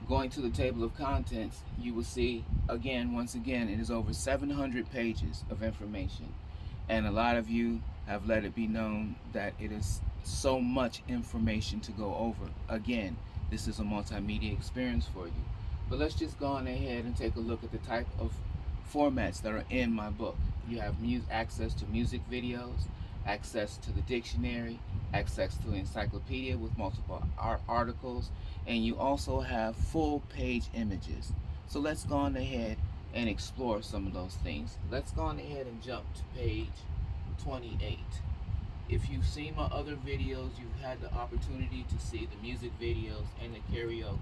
Going to the table of contents, you will see again, once again, it is over 700 pages of information. And a lot of you have let it be known that it is so much information to go over. Again, this is a multimedia experience for you. But let's just go on ahead and take a look at the type of formats that are in my book. You have access to music videos, access to the dictionary, access to the encyclopedia with multiple articles, and you also have full page images. So let's go on ahead and explore some of those things. Let's go on ahead and jump to page 28. If you've seen my other videos, you've had the opportunity to see the music videos and the karaoke.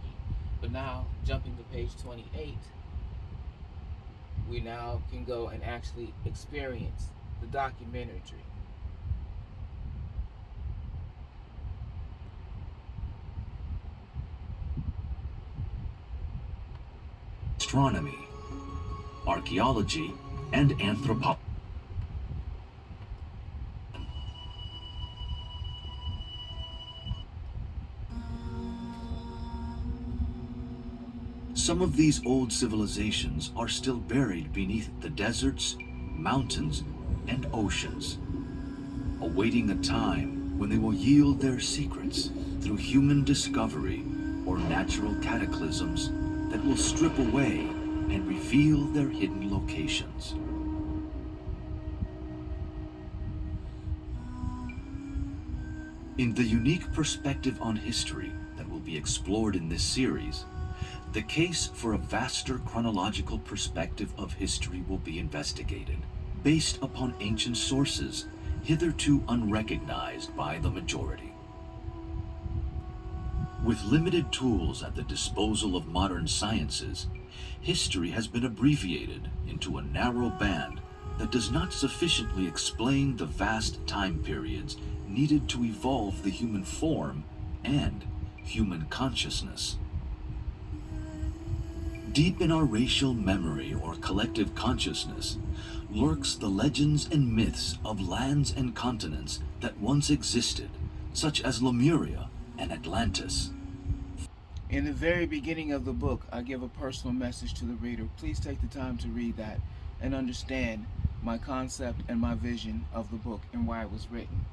But now, jumping to page 28, we now can go and actually experience the documentary. Astronomy, archaeology, and anthropology. Some of these old civilizations are still buried beneath the deserts, mountains, and oceans, awaiting a time when they will yield their secrets through human discovery or natural cataclysms that will strip away and reveal their hidden locations. In the unique perspective on history that will be explored in this series, the case for a vaster chronological perspective of history will be investigated, based upon ancient sources hitherto unrecognized by the majority. With limited tools at the disposal of modern sciences, history has been abbreviated into a narrow band that does not sufficiently explain the vast time periods needed to evolve the human form and human consciousness. Deep in our racial memory or collective consciousness lurks the legends and myths of lands and continents that once existed, such as Lemuria and Atlantis. In the very beginning of the book, I give a personal message to the reader. Please take the time to read that and understand my concept and my vision of the book and why it was written.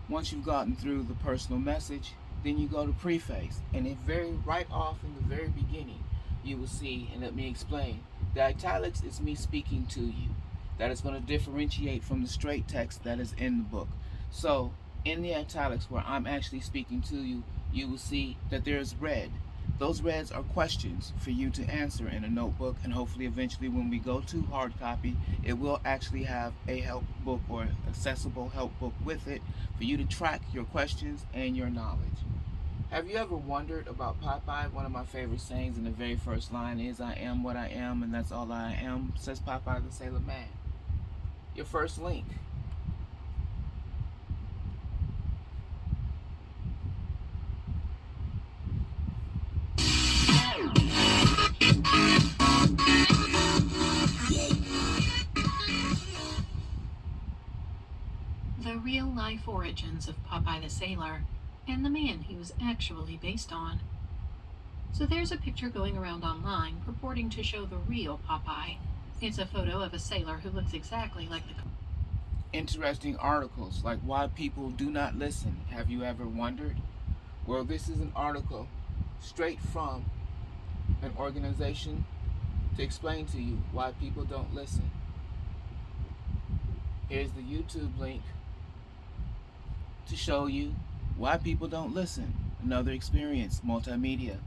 Once you've gotten through the personal message, then you go to preface, and right off in the very beginning, you will see, and let me explain, the italics is me speaking to you. That is going to differentiate from the straight text that is in the book. So, in the italics where I'm actually speaking to you, you will see that there's red. Those reds are questions for you to answer in a notebook, and hopefully eventually when we go to hard copy, it will actually have a help book or accessible help book with it for you to track your questions and your knowledge. Have you ever wondered about Popeye? One of my favorite sayings in the very first line is, "I am what I am, and that's all I am," says Popeye the Sailor Man. Your first link. The real-life origins of Popeye the Sailor and the man he was actually based on. So there's a picture going around online purporting to show the real Popeye. It's a photo of a sailor who looks exactly like the... Interesting articles like why people do not listen. Have you ever wondered? Well, this is an article straight from an organization to explain to you why people don't listen. Here's the YouTube link to show you why people don't listen. Another experience, multimedia.